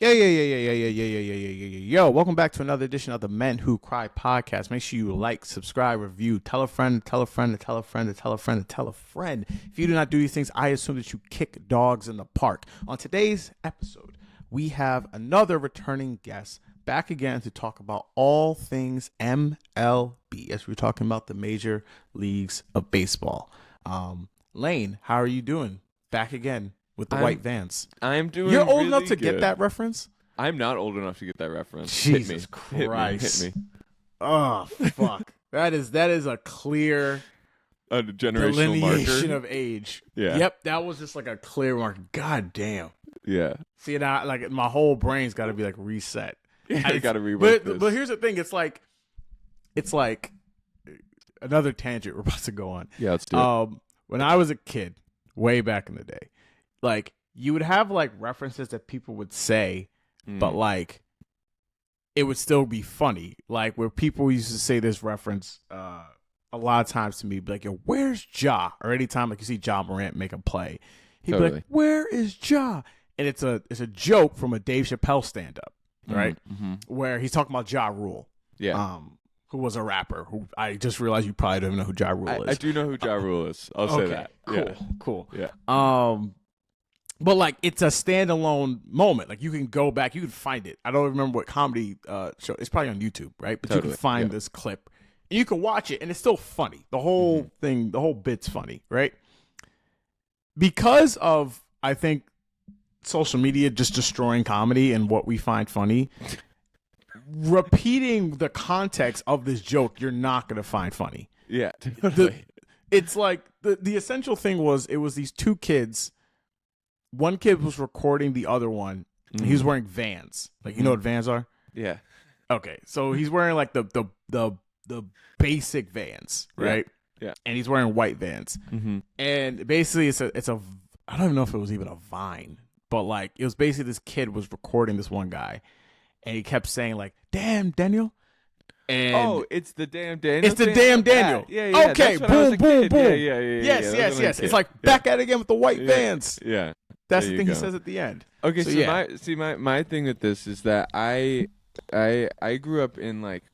Yo, welcome back to another edition of the Men Who Cry podcast. Make sure you like, subscribe, review, tell a friend, tell a friend, tell a friend, tell a friend, tell a friend. If you do not do these things, I assume that you kick dogs in the park. On today's episode, we have another returning guest back again to talk about all things MLB, as we're talking about the major leagues of baseball. Lane, how are you doing? Back again. With the white vans. I'm doing You're old really enough to good. get that reference? I'm not old enough to get that reference. Jesus Christ. Hit me. Oh, fuck. That is a clear A generational delineation marker. of age. Yeah. Yep, that was just like a clear marker. God damn. Yeah. See, now, like, my whole brain's got to be, like, reset. I got to rework this. But here's the thing. It's like another tangent we're about to go on. Yeah, let's do it. When I was a kid, way back in the day, like, you would have, like, references that people would say, but, like, it would still be funny. Like, where people used to say this reference a lot of times to me, be like, yo, where's Ja? Or anytime, like, you see Ja Morant make a play, he'd be like, where is Ja? And it's a joke from a Dave Chappelle stand-up, right? Mm-hmm. Where he's talking about Ja Rule. Yeah. Who was a rapper, who I just realized you probably don't even know who Ja Rule is. I do know who Ja Rule is. I'll say that. Cool. Yeah. But, like, it's a standalone moment. Like, you can go back. You can find it. I don't remember what comedy show. It's probably on YouTube, right? But you can find this clip. And you can watch it, and it's still funny. The whole thing, the whole bit's funny, right? Because of, I think, social media just destroying comedy and what we find funny, repeating the context of this joke, you're not going to find funny. Yeah. Totally. It's like, the essential thing was, it was these two kids. One kid was recording the other one. And he was wearing Vans. Like, you know what Vans are? Yeah. Okay, so he's wearing like the basic Vans, right? Yeah. And he's wearing white Vans. Mm-hmm. And basically, it's a I don't even know if it was even a Vine, but like it was basically this kid was recording this one guy, and he kept saying like, "Damn Daniel." And it's the damn Daniel. It's the damn Daniel. Yeah. Okay, boom. Yeah. Yes. It's like back at it again with the white Vans. Yeah. That's the thing he says at the end. Okay, so my thing with this is that I grew up in like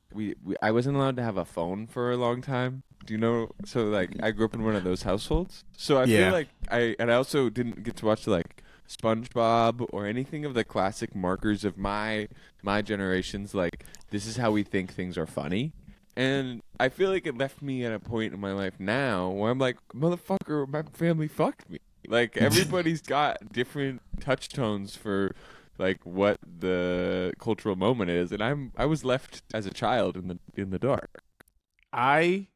I wasn't allowed to have a phone for a long time. Do you know? So like I grew up in one of those households. So I feel like I also didn't get to watch like SpongeBob or anything of the classic markers of my generation's like this is how we think things are funny. And I feel like it left me at a point in my life now where I'm like, motherfucker, my family fucked me. Like everybody's got different touch tones for like what the cultural moment is, and I was left as a child in the dark. I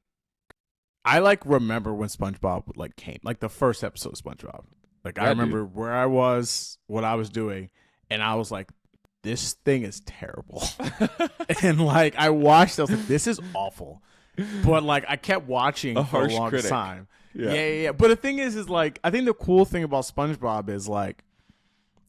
like remember when SpongeBob like came, like the first episode of SpongeBob. Like I remember where I was, what I was doing, and I was like, this thing is terrible. And like I watched, I was like, this is awful. But like I kept watching for a long time. Yeah. But the thing is like I think the cool thing about SpongeBob is like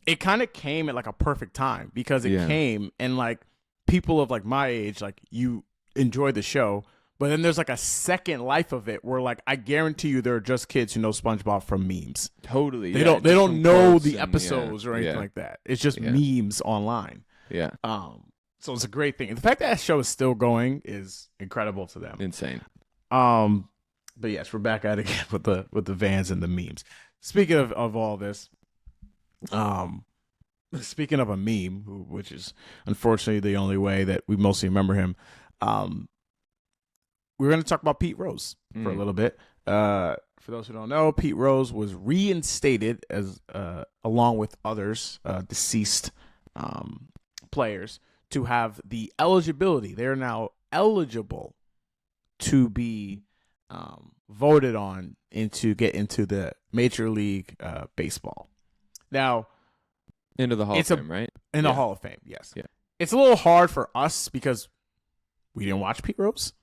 it kind of came at like a perfect time because it came and like people of like my age, like you enjoy the show, but then there's like a second life of it where like I guarantee you there are just kids who know SpongeBob from memes. Totally. They don't know the episodes or anything like that. It's just memes online. Yeah. So it's a great thing. And the fact that show is still going is incredible to them. Insane. But yes, we're back at it again with the Vans and the memes. Speaking of all this, speaking of a meme, which is unfortunately the only way that we mostly remember him, we're going to talk about Pete Rose for a little bit. For those who don't know, Pete Rose was reinstated as along with others deceased players to have the eligibility. They are now eligible to be voted on to get into the Major League Baseball. Now, into the Hall of Fame, right? In the Hall of Fame, yes. Yeah. It's a little hard for us because we didn't watch Pete Rose.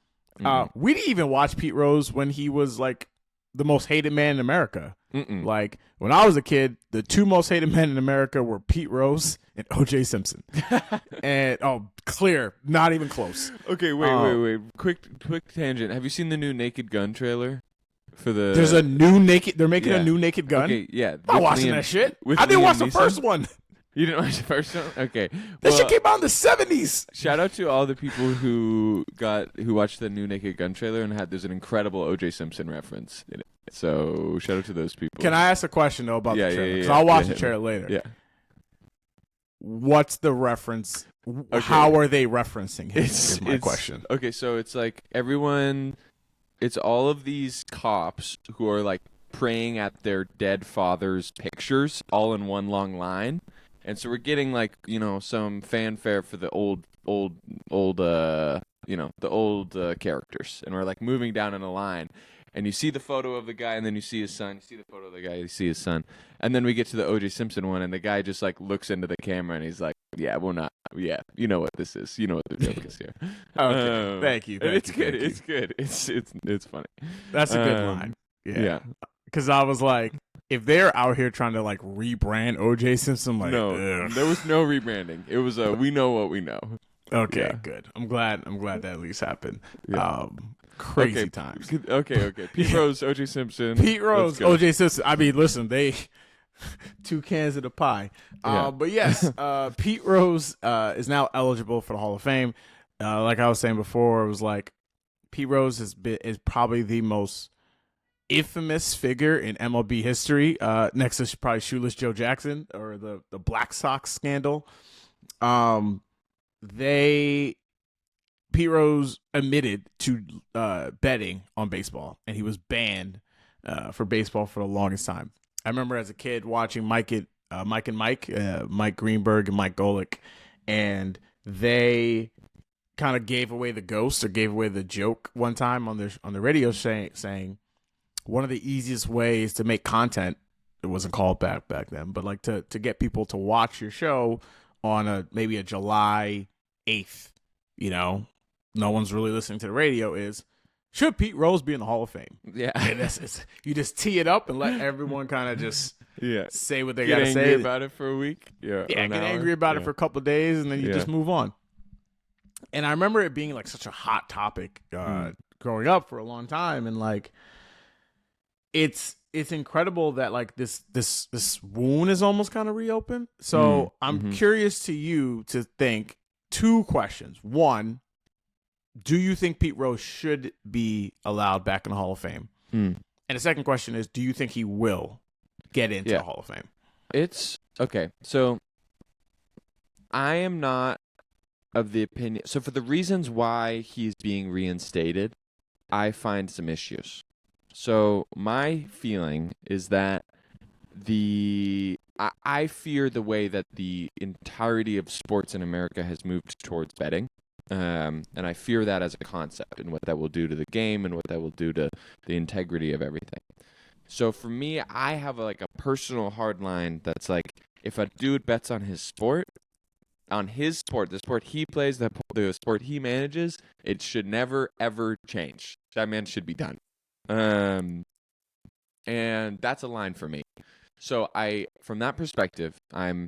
We didn't even watch Pete Rose when he was like the most hated man in America. Like when I was a kid, the two most hated men in America were Pete Rose and O.J. Simpson. And clear, not even close. Okay, wait. Quick tangent. Have you seen the new Naked Gun trailer? There's a new Naked. They're making a new Naked Gun. Okay, yeah. I'm not watching that shit. I didn't watch the first one. You didn't watch the first one? Okay. That shit came out in the 70s. Shout out to all the people who watched the new Naked Gun trailer and there's an incredible O.J. Simpson reference in it. So shout out to those people. Can I ask a question though about the trailer? Because Yeah. I'll watch the trailer later. Yeah. What's the reference? Okay. How are they referencing him? Is my question. Okay, so it's like everyone. It's all of these cops who are like praying at their dead father's pictures, all in one long line, and so we're getting like some fanfare for the old characters, and we're like moving down in a line. And you see the photo of the guy, and then you see his son. You see the photo of the guy, you see his son. And then we get to the O.J. Simpson one, and the guy just, like, looks into the camera, and he's like, yeah, we're not. Yeah, you know what this is. You know what the joke is here. Okay, thank you. It's good. It's good. It's funny. That's a good line. Yeah. Because I was like, if they're out here trying to, like, rebrand O.J. Simpson, like, no, there was no rebranding. It was we know what we know. Okay, good. I'm glad that at least happened. Yeah. Crazy times. Okay. Pete Rose, O.J. Simpson. Pete Rose, O.J. Simpson. I mean, listen, they 2 cans of the pie. But yes, Pete Rose is now eligible for the Hall of Fame. Like I was saying before, it was like Pete Rose is probably the most infamous figure in MLB history. Next is probably Shoeless Joe Jackson or the Black Sox scandal. Pete Rose admitted to betting on baseball, and he was banned for baseball for the longest time. I remember as a kid watching Mike Greenberg and Mike Golick, and they kind of gave away the ghost or gave away the joke one time on the radio saying one of the easiest ways to make content, it wasn't called back then, but like to get people to watch your show on maybe a July 8th, no one's really listening to the radio, is should Pete Rose be in the Hall of Fame? Yeah. And you just tee it up and let everyone kind of just say what they got to say. Get angry about it for a week. Yeah, get angry about it for a couple of days, and then you just move on. And I remember it being like such a hot topic growing up for a long time. And like, it's incredible that like this wound is almost kind of reopened. So I'm curious to think 2 questions. One, do you think Pete Rose should be allowed back in the Hall of Fame? And the second question is, do you think he will get into the Hall of Fame? It's okay. So I am not of the opinion. So for the reasons why he's being reinstated, I find some issues. So my feeling is that I fear the way that the entirety of sports in America has moved towards betting. And I fear that as a concept and what that will do to the game and what that will do to the integrity of everything. So for me, I have a personal hard line that's like, if a dude bets on his sport, the sport he plays, the sport he manages, it should never, ever change. That man should be done. And that's a line for me. So from that perspective, I'm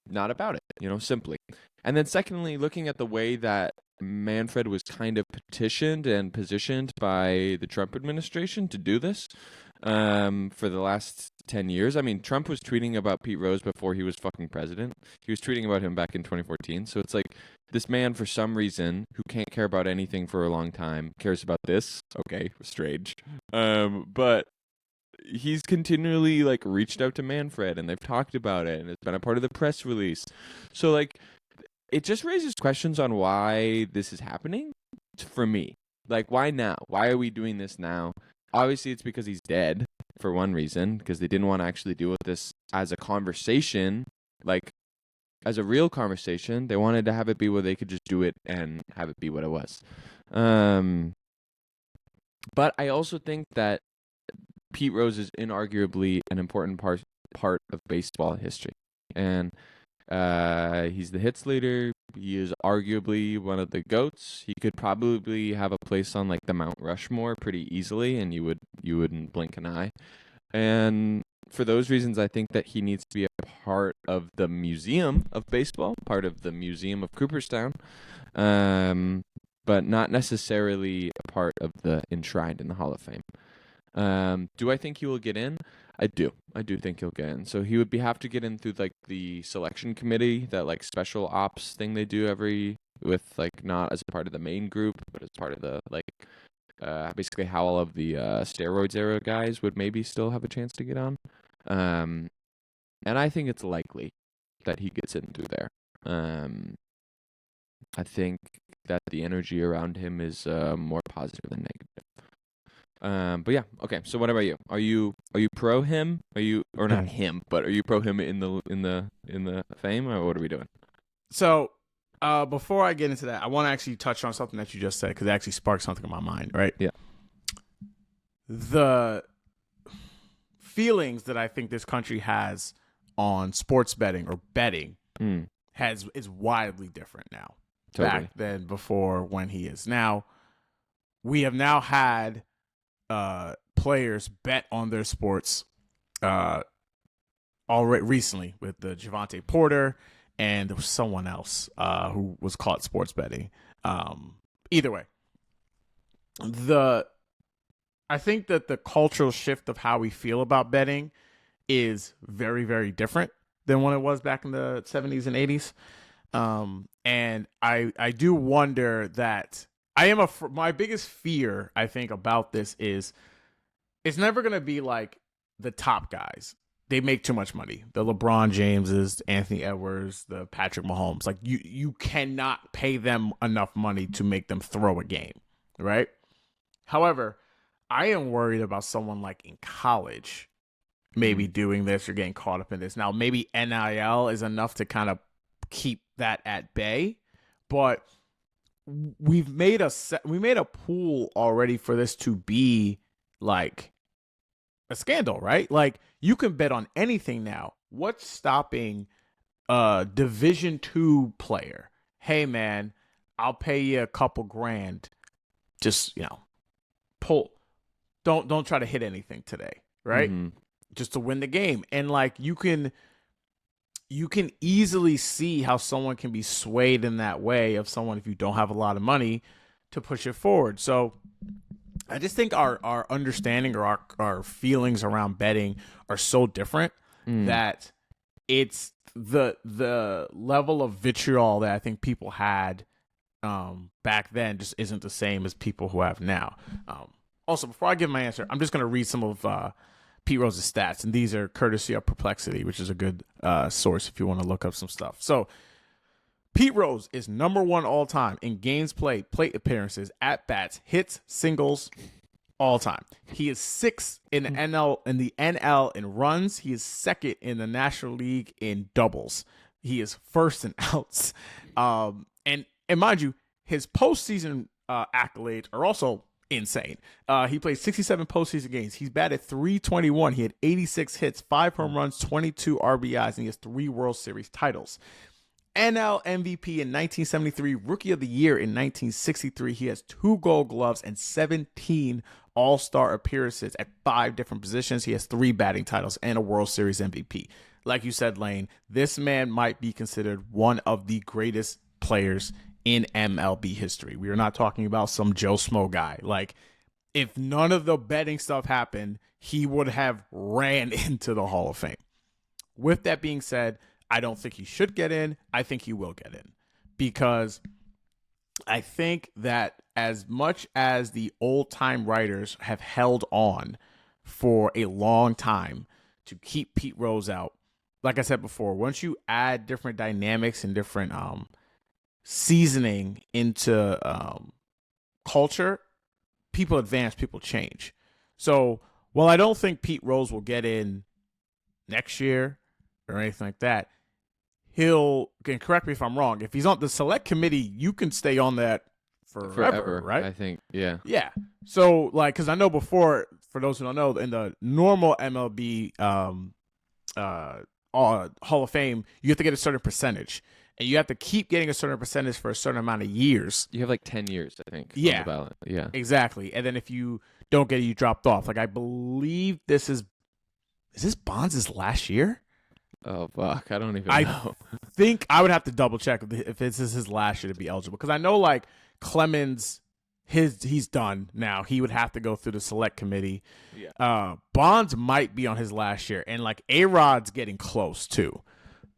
not about it, simply. And then secondly, looking at the way that Manfred was kind of petitioned and positioned by the Trump administration to do this for the last 10 years. I mean, Trump was tweeting about Pete Rose before he was fucking president. He was tweeting about him back in 2014. So it's like this man, for some reason, who can't care about anything for a long time, cares about this. Okay, strange. But he's continually reached out to Manfred, and they've talked about it, and it's been a part of the press release. So it just raises questions on why this is happening for me. Why now? Why are we doing this now? Obviously, it's because he's dead, for one reason, because they didn't want to actually deal with this as a conversation, as a real conversation. They wanted to have it be where they could just do it and have it be what it was. But I also think that Pete Rose is inarguably an important part of baseball history. And he's the hits leader. He is arguably one of the GOATs. He could probably have a place on the Mount Rushmore pretty easily, and you wouldn't blink an eye. And for those reasons, I think that he needs to be a part of the Museum of Baseball, part of the Museum of Cooperstown, but not necessarily a part of the enshrined in the Hall of Fame. Do I think he will get in? I do. I do think he'll get in. So he would have to get in through like the selection committee, that like special ops thing they do every with like not as a part of the main group, but as part of the like basically how all of the steroids era guys would maybe still have a chance to get on. And I think it's likely that he gets in through there. I think that the energy around him is more positive than negative. But yeah, okay. So what about you? Are you pro him? Are you, or not him, but are you pro him in the fame, or what are we doing? So, before I get into that, I want to actually touch on something that you just said, because it actually sparked something in my mind. Right? Yeah. The feelings that I think this country has on sports betting or betting is wildly different now. Totally. Back than before when he is now. We have now had players bet on their sports already recently with the Javante Porter, and there was someone else who was caught sports betting. Either way, I think that the cultural shift of how we feel about betting is very, very different than when it was back in the 70s and 80s. And I do wonder that my biggest fear, I think, about this is it's never going to be like the top guys. They make too much money. The LeBron Jameses, Anthony Edwards, the Patrick Mahomes. Like you cannot pay them enough money to make them throw a game, right? However, I am worried about someone like in college maybe doing this or getting caught up in this. Now, maybe NIL is enough to kind of keep that at bay, but we made a pool already for this to be like a scandal, right? Like you can bet on anything now. What's stopping a Division II player? Hey man, I'll pay you a couple grand. Just, pull. Don't try to hit anything today, right? Mm-hmm. Just to win the game. And like you can easily see how someone can be swayed in that way of someone, if you don't have a lot of money, to push it forward. So I just think our understanding or our feelings around betting are so different that it's the level of vitriol that I think people had back then just isn't the same as people who have now. Also, before I give my answer, I'm just going to read some of Pete Rose's stats, and these are courtesy of Perplexity, which is a good source if you want to look up some stuff. So Pete Rose is number 1 all time in games played, plate appearances, at bats, hits, singles, all time. He is 6th in the NL in runs. He is 2nd in the National League in doubles. He is 1st in outs. And mind you, his postseason accolades are also insane. He played 67 postseason games. He's batted .321. He had 86 hits, 5 home runs, 22 RBIs, and he has 3 World Series titles. NL MVP in 1973, Rookie of the Year in 1963. He has 2 Gold Gloves and 17 All-Star appearances at 5 different positions. He has 3 batting titles and a World Series MVP. Like you said, Lane, this man might be considered one of the greatest players in MLB history. We are not talking about some Joe Smo guy. Like, if none of the betting stuff happened, he would have ran into the Hall of Fame. With that being said, I don't think he should get in. I think he will get in, because I think that as much as the old-time writers have held on for a long time to keep Pete Rose out, like I said before, once you add different dynamics and different seasoning into culture, people advance, people change. So while I don't think Pete Rose will get in next year or anything like that, can correct me if I'm wrong, if he's on the select committee, you can stay on that forever, right? I think, yeah. Yeah. So, like, because I know before, for those who don't know, in the normal MLB Hall of Fame, you have to get a certain percentage. And you have to keep getting a certain percentage for a certain amount of years. You have like 10 years, I think, yeah, on the ballot. Yeah, exactly. And then if you don't get it, you dropped off. Like, I believe is this Bonds' last year? Oh, fuck. I don't even know. I think I would have to double check if this is his last year to be eligible. Because I know, like, Clemens he's done now. He would have to go through the select committee. Yeah. Bonds might be on his last year, and like A-Rod's getting close too,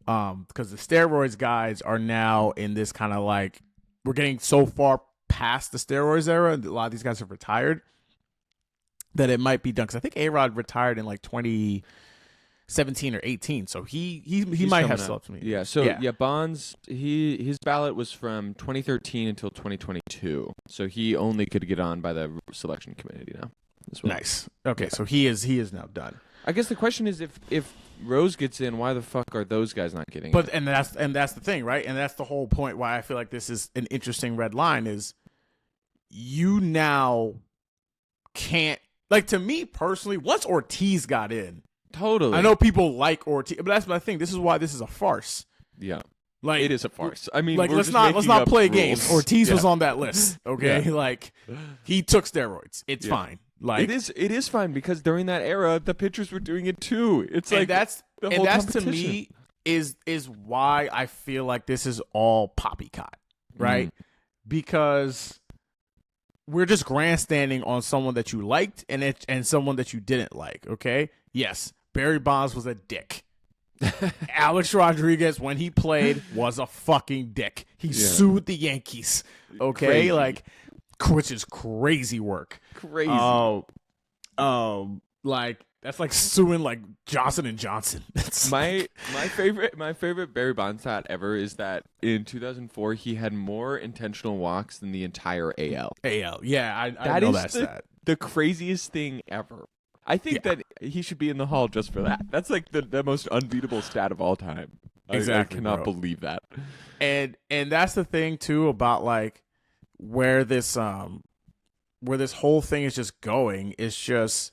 because the steroids guys are now in this kind of like we're getting so far past the steroids era. A lot of these guys have retired that it might be done. Because I think A-Rod retired in like 2017 or 18, so he might have still up to me. Yeah. So yeah, Bonds his ballot was from 2013 until 2022, so he only could get on by the selection committee now. As well. Nice. Okay, so he is now done. I guess the question is if Rose gets in, why the fuck are those guys not getting But in? and that's the thing, right? And that's the whole point why I feel like this is an interesting red line is you now can't, like, to me personally, once Ortiz got in, Totally. I know people like Ortiz, but that's my thing. This is why this is a farce. Yeah. Like, it is a farce. I mean, like let's not play games. Ortiz was on that list, okay? Yeah. Like he took steroids. It's fine. Like it is fine because during that era the pitchers were doing it too. It's like that's to me is why I feel like this is all poppycock, right? Because we're just grandstanding on someone that you liked and someone that you didn't like, okay? Yes, Barry Bonds was a dick. Alex Rodriguez, when he played, was a fucking dick. He sued the Yankees, okay? Crazy. Like, which is crazy work. Crazy. Like that's like suing like Johnson & Johnson. my favorite Barry Bonds stat ever is that in 2004 he had more intentional walks than the entire AL. Yeah, I know that stat. The craziest thing ever. I think that he should be in the Hall just for that. That's like the most unbeatable stat of all time. Exactly. I cannot believe that. And that's the thing too about like where this whole thing is just going is just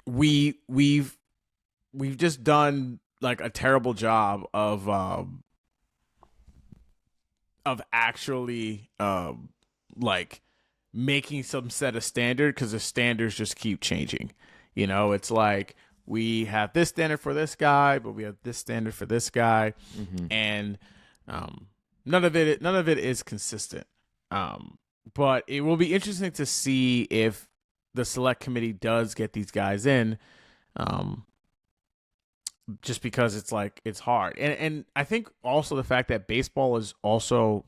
we've just done like a terrible job of actually like making some set of standard, because the standards just keep changing. You know, it's like we have this standard for this guy, but we have this standard for this guy, and none of it is consistent. But it will be interesting to see if the select committee does get these guys in, just because it's like it's hard, and I think also the fact that baseball is also,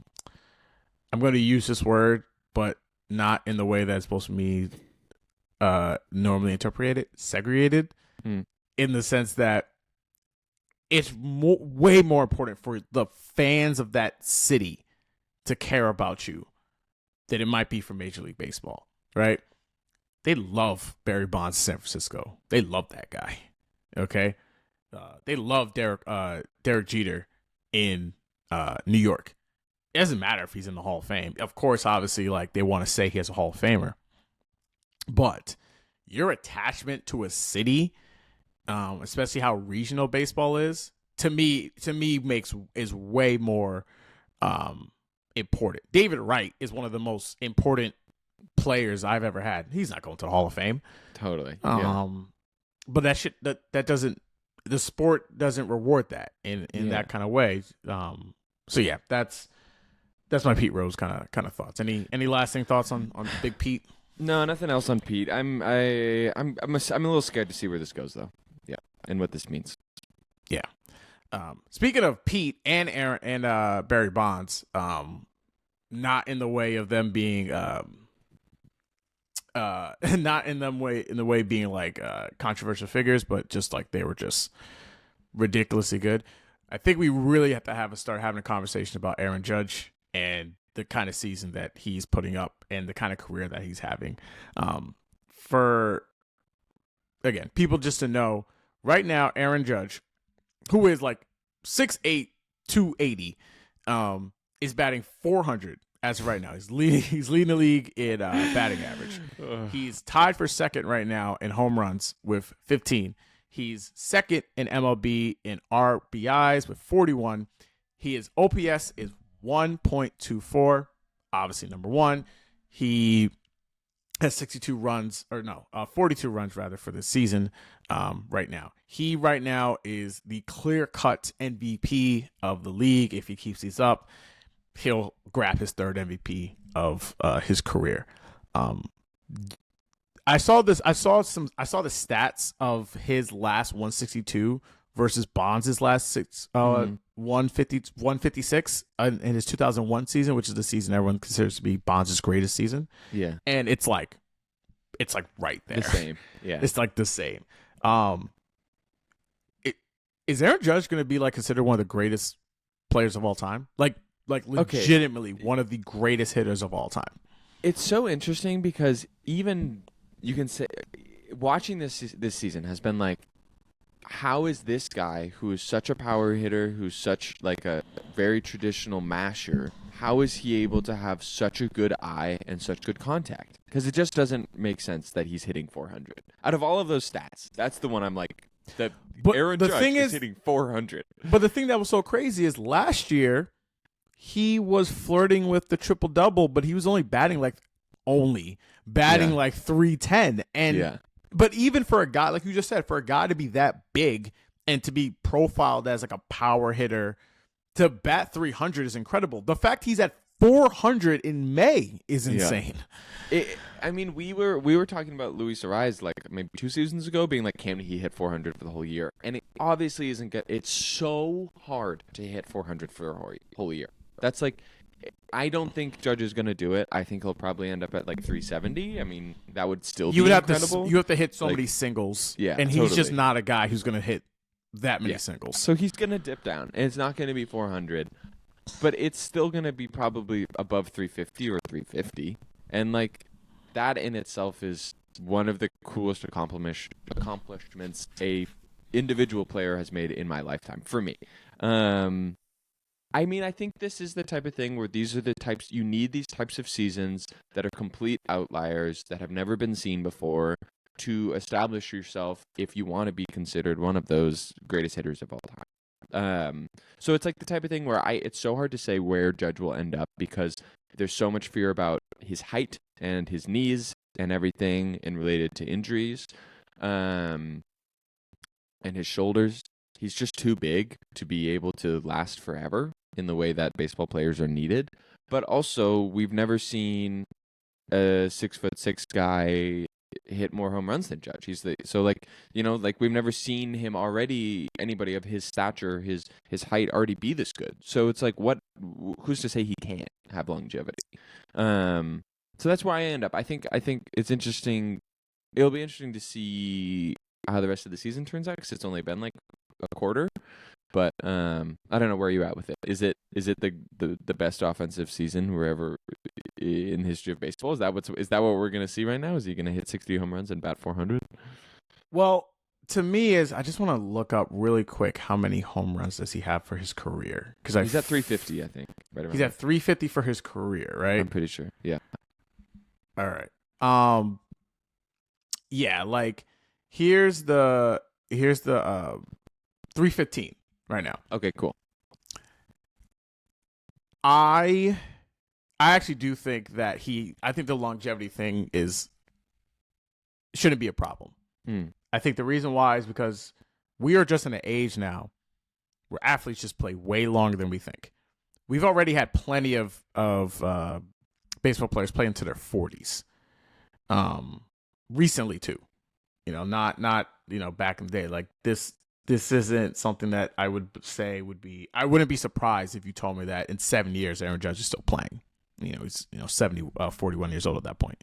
I'm going to use this word, but not in the way that's supposed to be normally interpreted, segregated, in the sense that it's way more important for the fans of that city to care about you than it might be for Major League Baseball, right? They love Barry Bonds in San Francisco. They love that guy, okay? They love Derek Jeter in New York. It doesn't matter if he's in the Hall of Fame. Of course, obviously, like they want to say he has a Hall of Famer. But your attachment to a city, especially how regional baseball is, to me is way more important. David Wright is one of the most important players I've ever had. He's not going to the Hall of Fame. Totally. But that doesn't, the sport doesn't reward that in that kind of way. So yeah, that's my Pete Rose kind of thoughts. Any lasting thoughts on Big Pete? No, nothing else on Pete. I'm a little scared to see where this goes though. Yeah, and what this means. Yeah. Speaking of Pete and Aaron and Barry Bonds, not in the way of them being not in the way being like controversial figures, but just like they were just ridiculously good. I think we really have to start having a conversation about Aaron Judge and the kind of season that he's putting up and the kind of career that he's having. For, again, people just to know, right now, Aaron Judge, who is like 6'8", 280, is batting 400 as of right now. He's leading the league in batting average. He's tied for second right now in home runs with 15. He's second in MLB in RBIs with 41. His OPS is 1.24, obviously number one. He has 42 runs, 42 runs rather for this season right now. He right now is the clear-cut MVP of the league if he keeps these up. he'll grab his third MVP of his career. I saw the stats of his last 162 versus Bonds' last 156 in his 2001 season, which is the season everyone considers to be Bonds' greatest season. Yeah. And it's like right there. The same. Yeah. It's like the same. Is Aaron Judge going to be like considered one of the greatest players of all time? Like legitimately one of the greatest hitters of all time. It's so interesting because even you can say watching this season has been like, how is this guy who is such a power hitter, who's such like a very traditional masher, how is he able to have such a good eye and such good contact? Because it just doesn't make sense that he's hitting 400. Out of all of those stats, that's the one I'm like, Aaron Judge is hitting 400. But the thing that was so crazy is last year he was flirting with the triple-double, but he was only batting like 310. And but even for a guy, like you just said, for a guy to be that big and to be profiled as like a power hitter, to bat 300 is incredible. The fact he's at 400 in May is insane. I mean, we were talking about Luis Arraez like maybe 2 seasons ago, being like, can he hit 400 for the whole year? And it obviously isn't good. It's so hard to hit 400 for a whole year. That's like, I don't think Judge is going to do it. I think he'll probably end up at like 370. I mean, that would still be incredible. You have to hit so many singles. Yeah, and he's just not a guy who's going to hit that many singles. So he's going to dip down, and it's not going to be 400, but it's still going to be probably above 350 or 350. And like that in itself is one of the coolest accomplishments a individual player has made in my lifetime for me. I mean, I think this is the type of thing where these are the types, you need these types of seasons that are complete outliers that have never been seen before to establish yourself if you want to be considered one of those greatest hitters of all time. So it's like the type of thing where it's so hard to say where Judge will end up because there's so much fear about his height and his knees and everything and related to injuries, and his shoulders. He's just too big to be able to last forever in the way that baseball players are needed. But also, we've never seen a 6'6" guy hit more home runs than Judge. We've never seen him already, anybody of his stature, his height already be this good. So it's like, who's to say he can't have longevity? So that's where I end up. I think it's interesting. It'll be interesting to see how the rest of the season turns out because it's only been like a quarter. But I don't know where you're at with it. Is it the best offensive season wherever in the history of baseball? Is that what we're gonna see right now? Is he gonna hit 60 home runs and bat 400? Well, to me, I just want to look up really quick how many home runs does he have for his career? Because he's at 350, I think. Right he's at 350 for his career, right? I'm pretty sure. Yeah. All right. Yeah. Like, here's the 315 right now. Okay. Cool. I actually do think that I think the longevity thing shouldn't be a problem. I think the reason why is because we are just in an age now where athletes just play way longer than we think. We've already had plenty of baseball players play into their 40s. Recently too. Not back in the day. Like this isn't something that I would say I wouldn't be surprised if you told me that in 7 years Aaron Judge is still playing. He's 41 years old at that point.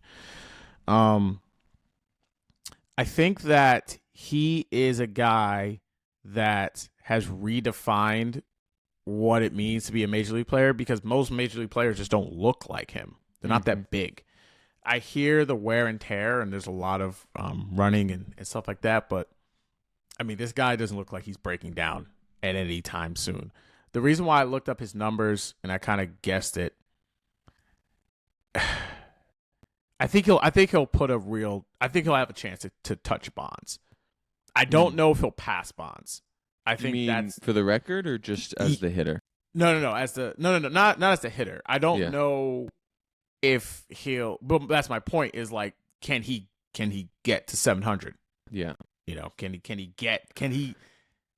I think that he is a guy that has redefined what it means to be a major league player because most major league players just don't look like him. They're not that big. I hear the wear and tear, and there's a lot of running and stuff like that, but I mean, this guy doesn't look like he's breaking down at any time soon. The reason why I looked up his numbers and I kind of guessed it, I think he'll have a chance to touch Bonds. I don't know if he'll pass Bonds. I think that's for the record or just as the hitter. No, not as the hitter. I don't know if he'll. But that's my point. Is like, can he get to 700? Yeah. Can he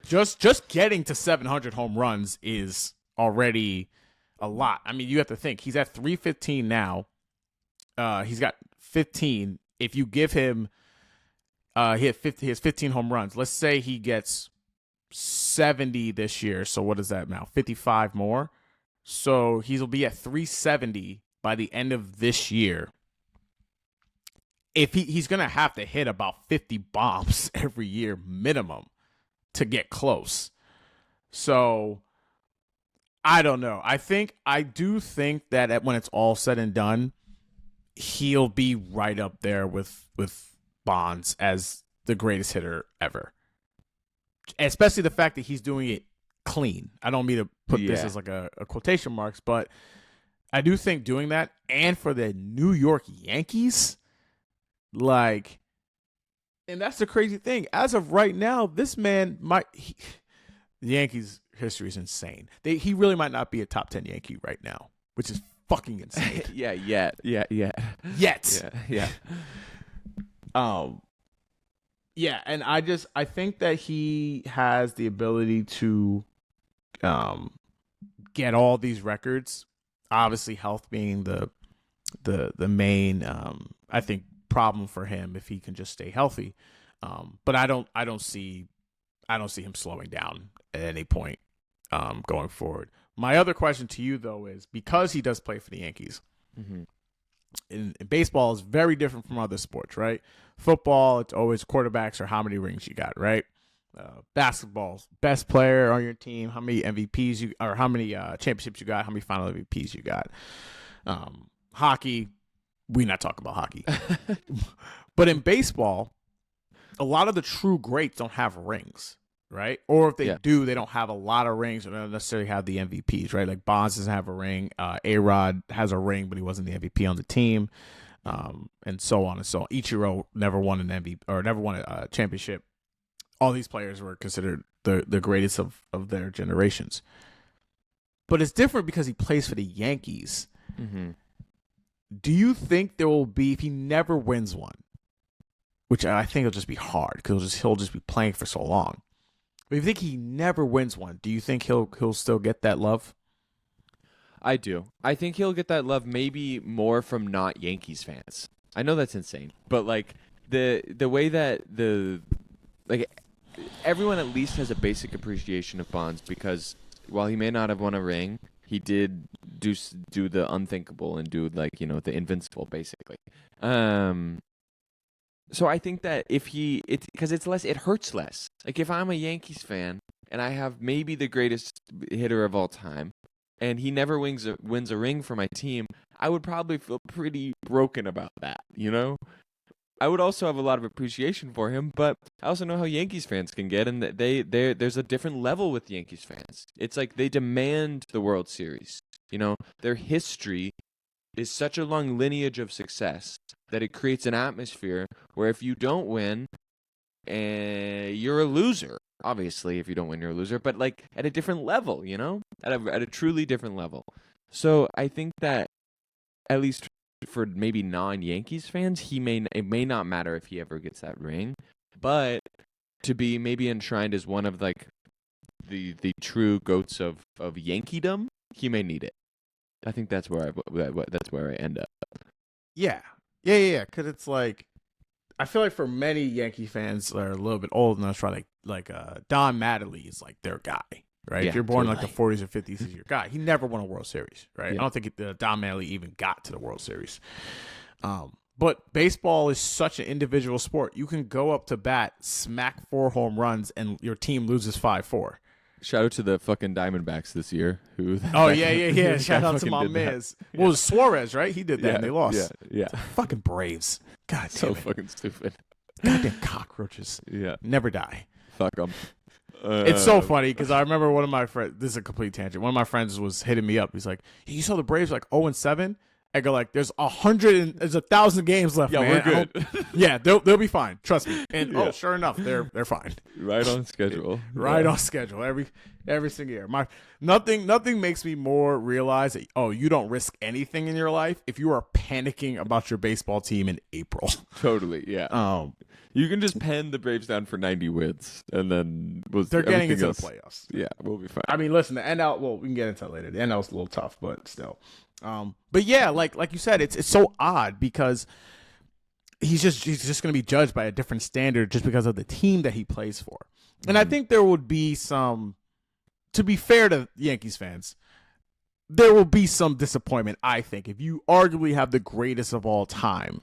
just getting to 700 home runs is already a lot. I mean, you have to think he's at 315 now. He's got 15. If you give him, he has 15 home runs. Let's say he gets 70 this year. So what is that now? 55 more. So he'll be at 370 by the end of this year. If he's going to have to hit about 50 bombs every year minimum to get close. So I don't know. I do think that when it's all said and done, he'll be right up there with Bonds as the greatest hitter ever. Especially the fact that he's doing it clean. I don't mean to put this as like a quotation marks, but I do think doing that, and for the New York Yankees, like, and that's the crazy thing. As of right now, this man the Yankees history is insane. He really might not be a top 10 Yankee right now, which is fucking insane. Yet. Yeah. Yeah, and I think that he has the ability to get all these records. Obviously, health being the main I think problem for him if he can just stay healthy. But I don't see him slowing down at any point going forward. My other question to you though is, because he does play for the Yankees, in baseball is very different from other sports, right? Football, it's always quarterbacks or how many rings you got, right? Basketball, best player on your team, how many MVPs or how many championships you got, how many final MVPs you got. Hockey, we not talking about hockey. But in baseball, a lot of the true greats don't have rings, right? Or if they do, they don't have a lot of rings, or they don't necessarily have the MVPs, right? Like Bonds doesn't have a ring. A-Rod has a ring, but he wasn't the MVP on the team, and so on and so on. Ichiro never won an MVP or never won a championship. All these players were considered the greatest of their generations. But it's different because he plays for the Yankees. Mm-hmm. Do you think there will be, if he never wins one, which I think it'll just be hard because he'll just be playing for so long. But if you think he never wins one, do you think he'll still get that love? I do. I think he'll get that love, maybe more from not Yankees fans. I know that's insane, but like the way that everyone at least has a basic appreciation of Bonds, because while he may not have won a ring, he did do the unthinkable and do the invincible basically. So I think that because it hurts less. Like if I'm a Yankees fan and I have maybe the greatest hitter of all time, and he never wins a ring for my team, I would probably feel pretty broken about that, I would also have a lot of appreciation for him, but I also know how Yankees fans can get, and there's a different level with Yankees fans. It's like they demand the World Series. Their history is such a long lineage of success that it creates an atmosphere where if you don't win, you're a loser. Obviously, if you don't win, you're a loser, but like at a different level, at a truly different level. So I think that at least for maybe non-Yankees fans, it may not matter if he ever gets that ring, but to be maybe enshrined as one of like the true goats of Yankeedom, he may need it. I think that's where I end up. Yeah. Because it's like, I feel like for many Yankee fans that are a little bit old enough, like Don Mattingly is like their guy, right? Yeah, if you're born in like the 40s or 50s, he's your guy. He never won a World Series, right? Yeah. I don't think Don Mattingly even got to the World Series. But baseball is such an individual sport. You can go up to bat, smack 4 home runs, and your team loses 5-4. Shout out to the fucking Diamondbacks this year. Shout out to my Miz. Well, it was Suarez, right? He did that and they lost. Yeah. Fucking Braves. God damn so it. Fucking stupid. Goddamn cockroaches. Yeah. Never die. Fuck them. It's so funny because I remember one of my friends, this is a complete tangent. One of my friends was hitting me up. He's like, you saw the Braves like 0-7? and go like, there's 1,000 games left, Yeah, man. we're good. Yeah, they'll be fine. Trust me. And sure enough, they're fine. Right on schedule. Right on schedule every single year. Nothing makes me more realize that you don't risk anything in your life if you are panicking about your baseball team in April. Totally, yeah. You can just pen the Braves down for 90 wins, and then they're getting into the playoffs. Yeah, we'll be fine. I mean, listen, the NL. Well, we can get into that later. The NL's a little tough, but still. But yeah, like you said, it's so odd because he's just going to be judged by a different standard just because of the team that he plays for. And I think there would be some, to be fair to Yankees fans, there will be some disappointment, I think, if you arguably have the greatest of all time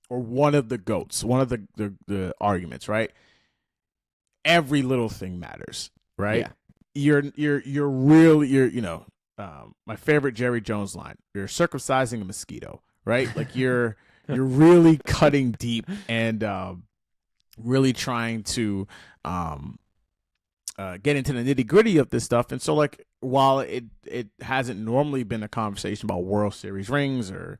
or one of the GOATs, one of the arguments, right? Every little thing matters, right? Yeah. You're really my favorite Jerry Jones line, you're circumcising a mosquito, right? Like you're really cutting deep and really trying to get into the nitty-gritty of this stuff. And so, like, while it hasn't normally been a conversation about World Series rings or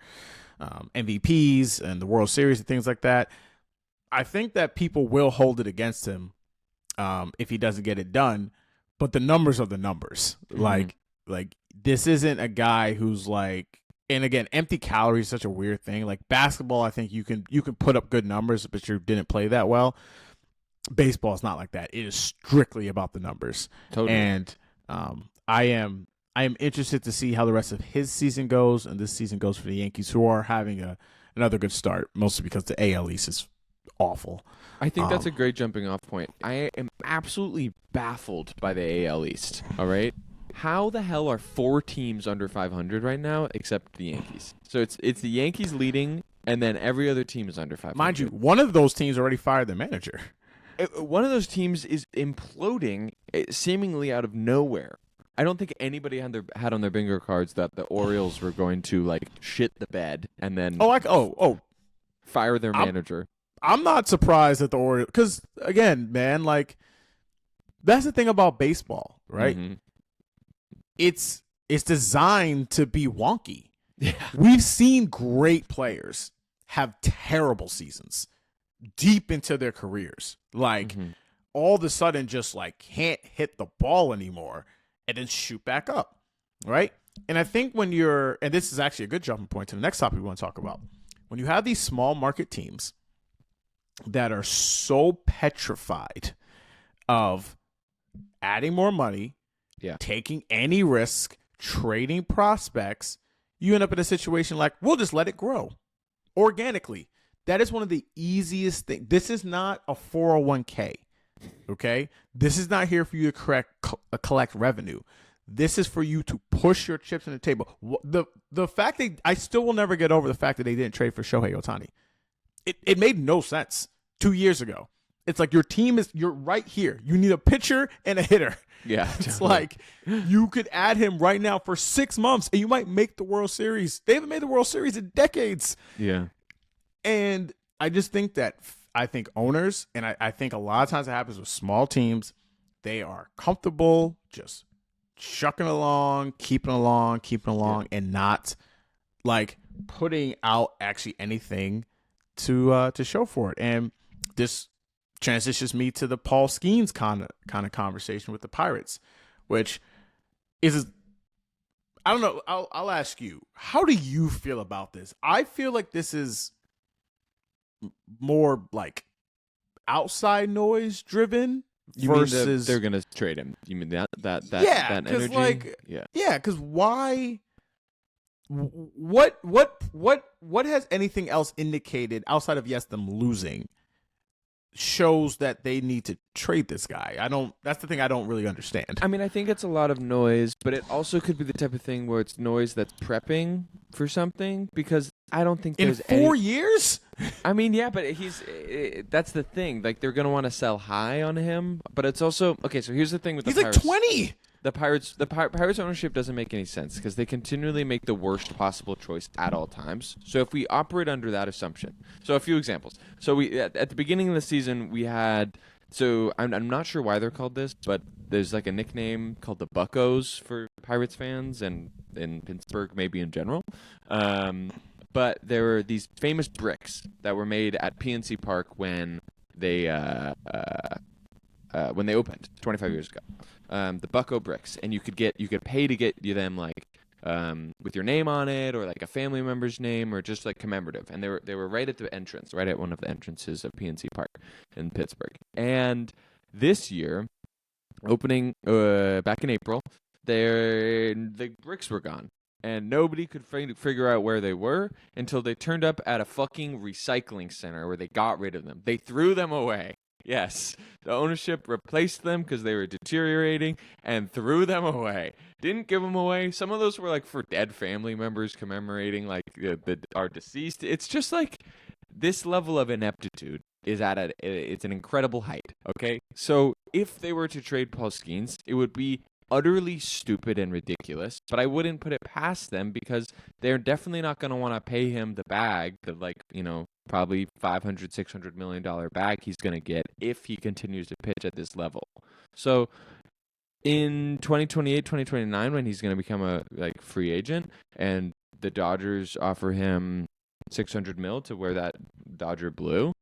MVPs and the World Series and things like that, I think that people will hold it against him if he doesn't get it done. But the numbers are the numbers. Mm-hmm. Like this isn't a guy who's like, and again, empty calories is such a weird thing. Like basketball, I think you can put up good numbers, but you didn't play that well. Baseball is not like that. It is strictly about the numbers. Totally. And I am interested to see how the rest of his season goes, and this season goes for the Yankees, who are having another good start, mostly because the AL East is awful. I think that's a great jumping off point. I am absolutely baffled by the AL East. All right. How the hell are 4 teams under 500 right now except the Yankees? So it's the Yankees leading, and then every other team is under 500. Mind you, one of those teams already fired their manager. One of those teams is imploding seemingly out of nowhere. I don't think anybody had on their bingo cards that the Orioles were going to like shit the bed and then fire their manager. I'm not surprised that the Orioles, because again, man, like that's the thing about baseball, right? Mm-hmm. It's designed to be wonky. Yeah. We've seen great players have terrible seasons deep into their careers. Like all of a sudden just like can't hit the ball anymore and then shoot back up. Right? And I think when and this is actually a good jumping point to the next topic we want to talk about. When you have these small market teams that are so petrified of adding more money, taking any risk, trading prospects, you end up in a situation like, we'll just let it grow organically. That is one of the easiest things. This is not a 401k, okay? This is not here for you to collect revenue. This is for you to push your chips on the table. The fact that I still will never get over the fact that they didn't trade for Shohei Ohtani. It made no sense 2 years ago. It's like you're right here. You need a pitcher and a hitter. Yeah. It's like you could add him right now for 6 months and you might make the World Series. They haven't made the World Series in decades. Yeah. And I just think that owners, and I think a lot of times it happens with small teams, they are comfortable just chucking along, keeping along, and not like putting out actually anything to show for it. And this transitions me to the Paul Skenes kind of conversation with the Pirates, which is, I don't know. I'll ask you, how do you feel about this? I feel like this is more like outside noise driven. You versus mean they're gonna trade him? You mean that energy? Like, because why? What has anything else indicated outside of them losing shows that they need to trade this guy? That's the thing I don't really understand. I mean, I think it's a lot of noise, but it also could be the type of thing where it's noise that's prepping for something, because I don't think there's in 4 years. I mean, yeah, but that's the thing. Like, they're gonna want to sell high on him, but it's also okay. So here's the thing with the Pirates. He's like 20. The Pirates ownership doesn't make any sense because they continually make the worst possible choice at all times. So if we operate under that assumption, so a few examples. So we at the beginning of the season we had. So I'm not sure why they're called this, but there's like a nickname called the Buccos for Pirates fans and in Pittsburgh maybe in general. But there were these famous bricks that were made at PNC Park when they opened 25 years ago. The Bucco bricks, and you could pay to get them like with your name on it or like a family member's name or just like commemorative. And they were right at the entrance, right at one of the entrances of PNC Park in Pittsburgh. And this year, opening back in April, the bricks were gone. And nobody could figure out where they were until they turned up at a fucking recycling center where they got rid of them. They threw them away. Yes, the ownership replaced them because they were deteriorating and threw them away. Didn't give them away. Some of those were like for dead family members commemorating like our deceased. It's just like this level of ineptitude is it's an incredible height. Okay, so if they were to trade Paul Skenes, it would be utterly stupid and ridiculous, but I wouldn't put it past them because they're definitely not going to want to pay him the bag, probably $500-600 million bag he's going to get if he continues to pitch at this level. So in 2028, 2029, when he's going to become a free agent and the Dodgers offer him $600 million to wear that Dodger blue,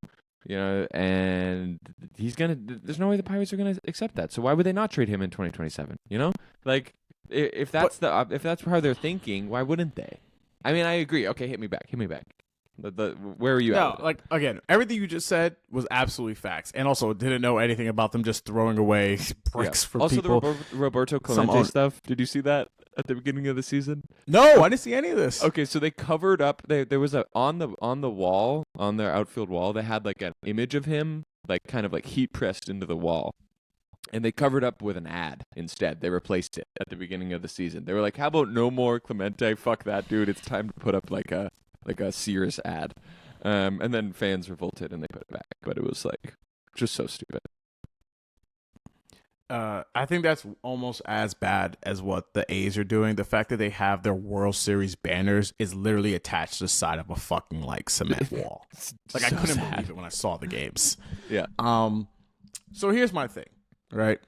and there's no way the Pirates are gonna accept that. So why would they not trade him in 2027? If that's how they're thinking, why wouldn't they? I mean, I agree. Okay, hit me back. Where are you at? No, again, everything you just said was absolutely facts, and also didn't know anything about them just throwing away bricks for also people. Also, the Roberto Clemente stuff. Did you see that at the beginning of the season? No, I didn't see any of this. Okay, so they covered up. There was on the wall, on their outfield wall, they had like an image of him, kind of heat pressed into the wall. And they covered up with an ad instead. They replaced it at the beginning of the season. They were like, "How about no more Clemente? Fuck that, dude. It's time to put up like a Sears ad." And then fans revolted and they put it back. But it was just so stupid. I think that's almost as bad as what the A's are doing. The fact that they have their World Series banners is literally attached to the side of a fucking cement wall. I couldn't believe it when I saw the games. Yeah. So here's my thing, right?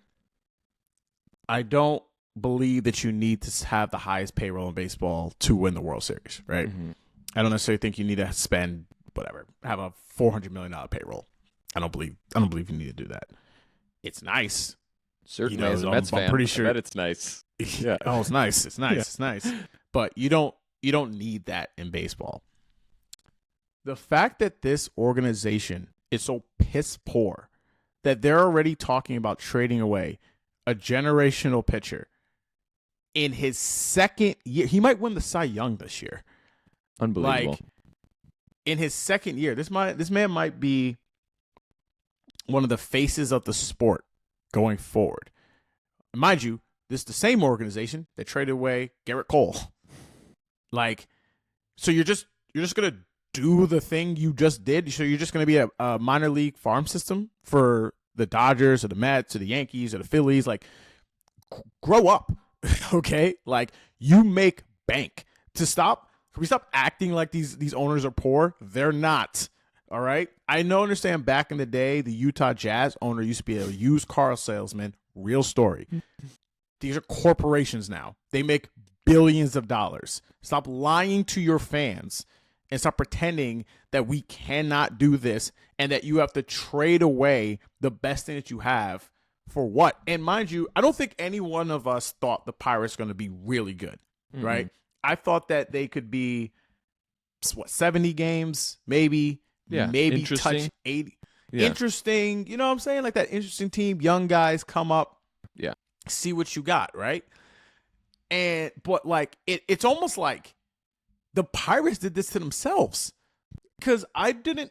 I don't believe that you need to have the highest payroll in baseball to win the World Series, right? Mm-hmm. I don't necessarily think you need to spend have a $400 million payroll. I don't believe you need to do that. It's nice. Certainly, as a Mets fan, pretty sure I bet it's nice. Yeah. Oh, it's nice. It's nice. Yeah. It's nice. But you don't need that in baseball. The fact that this organization is so piss poor that they're already talking about trading away a generational pitcher in his second year. He might win the Cy Young this year. Unbelievable. In his second year, this man might be one of the faces of the sport going forward. Mind you, this is the same organization that traded away Garrett Cole. So you're just gonna do the thing you just did. So you're just gonna be a minor league farm system for the Dodgers or the Mets or the Yankees or the Phillies. Grow up, okay? You make bank. Can we stop acting like these owners are poor? They're not. All right. I understand back in the day, the Utah Jazz owner used to be a used car salesman. Real story. These are corporations now. They make billions of dollars. Stop lying to your fans and stop pretending that we cannot do this and that you have to trade away the best thing that you have for what? And mind you, I don't think any one of us thought the Pirates were going to be really good, right? I thought that they could be, 70 games, maybe. Yeah, maybe touch 80. Yeah. Interesting. You know what I'm saying? That interesting team, young guys come up. Yeah. See what you got, right? But it's almost like the Pirates did this to themselves. Because I don't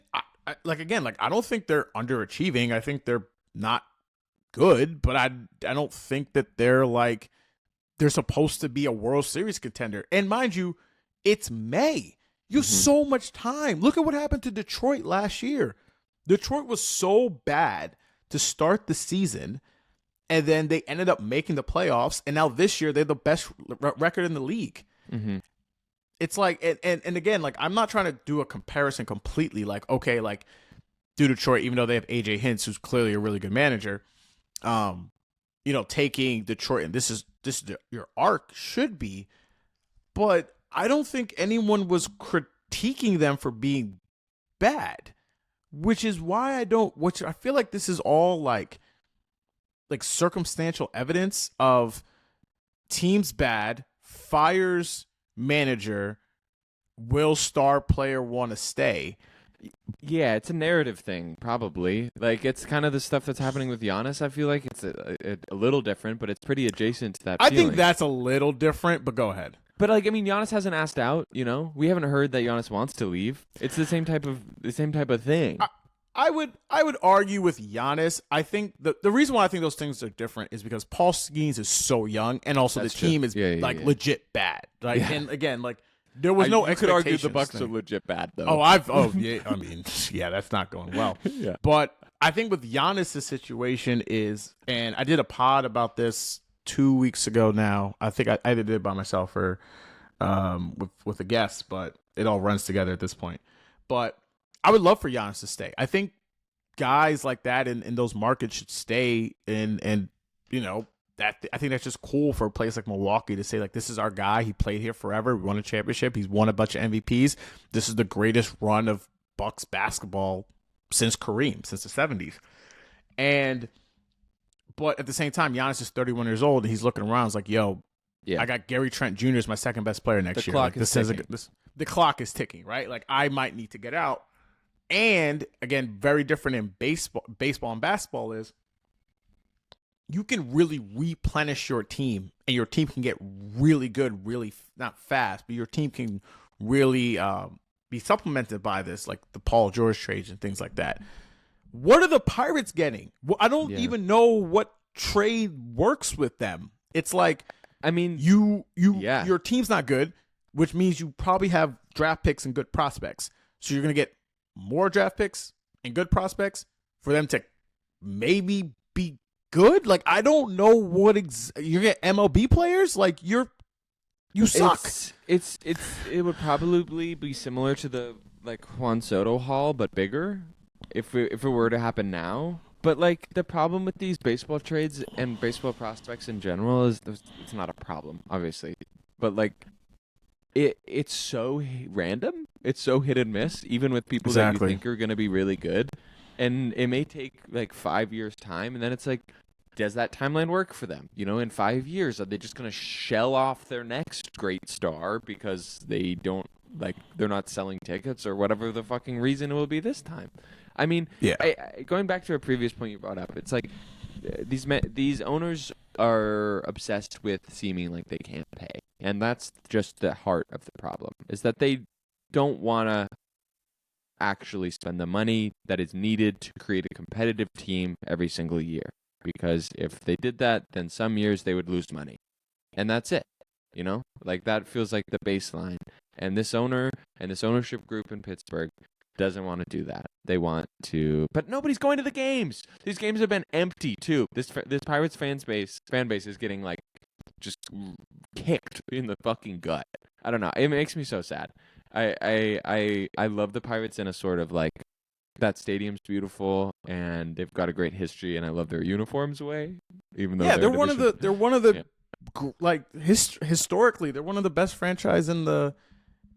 think they're underachieving. I think they're not good, but I don't think that they're supposed to be a World Series contender. And mind you, it's May. You have so much time. Look at what happened to Detroit last year. Detroit was so bad to start the season, and then they ended up making the playoffs, and now this year they're the best record in the league. Mm-hmm. It's and again, I'm not trying to do a comparison completely. Do Detroit, even though they have AJ Hinch, who's clearly a really good manager, taking Detroit, and this is your arc should be, but I don't think anyone was critiquing them for being bad, which is why which I feel like this is all like circumstantial evidence of teams bad, fires manager, will star player want to stay. Yeah, it's a narrative thing, probably. Like, it's kind of the stuff that's happening with Giannis. I feel like it's a little different, but it's pretty adjacent to that I feeling. think that's a little different, but go ahead. But, like, I mean, Giannis hasn't asked out, We haven't heard that Giannis wants to leave. It's the same type of thing. I would argue with Giannis. I think the reason why I think those things are different is because Paul Skenes is so young, and also the team is legit bad. Right? Yeah. And again, like, there was no expectation. You could argue the Bucks are legit bad, though. I mean, yeah, that's not going well. Yeah. But I think with Giannis' situation is, and I did a pod about this 2 weeks ago now. I think I either did it by myself or with a guest, but it all runs together at this point. But I would love for Giannis to stay. I think guys like that in those markets should stay, and that I think that's just cool for a place like Milwaukee to say, like, this is our guy. He played here forever. We won a championship. He's won a bunch of MVPs. This is the greatest run of Bucks basketball since Kareem, since the 70s. But at the same time, Giannis is 31 years old, and he's looking around. He's like, yo, I got Gary Trent Jr. as my second best player next year. The clock is ticking, right? Like, I might need to get out. And again, very different in baseball and basketball is you can really replenish your team, and your team can get really good, really not fast, but your team can really be supplemented by this, like the Paul George trades and things like that. What are the Pirates getting? Well, I don't even know what trade works with them. It's like, I mean, your team's not good, which means you probably have draft picks and good prospects. So you're going to get more draft picks and good prospects for them to maybe be good. Like, I don't know what you get MLB players. Like, you suck. It would probably be similar to the Juan Soto haul, but bigger if it were to happen now. But like, the problem with these baseball trades and baseball prospects in general is it's not a problem, obviously, but like, it's so random. It's so hit and miss, even with people that you think are going to be really good. And it may take like 5 years' time, and then it's like, does that timeline work for them? In 5 years, are they just going to shell off their next great star because they're not selling tickets or whatever the fucking reason it will be this time? I mean, going back to a previous point you brought up, it's like these owners are obsessed with seeming like they can't pay. And that's just the heart of the problem, is that they don't want to actually spend the money that is needed to create a competitive team every single year. Because if they did that, then some years they would lose money. And that's it. Like, that feels like the baseline. And this owner and this ownership group in Pittsburgh doesn't want to do that. They want to, but nobody's going to the games. These games have been empty too. This Pirates fan base is getting like just kicked in the fucking gut. I don't know. It makes me so sad. I love the Pirates in a sort of like, that stadium's beautiful and they've got a great history, and I love their uniforms way. Even though they're one of the historically they're one of the best franchise in the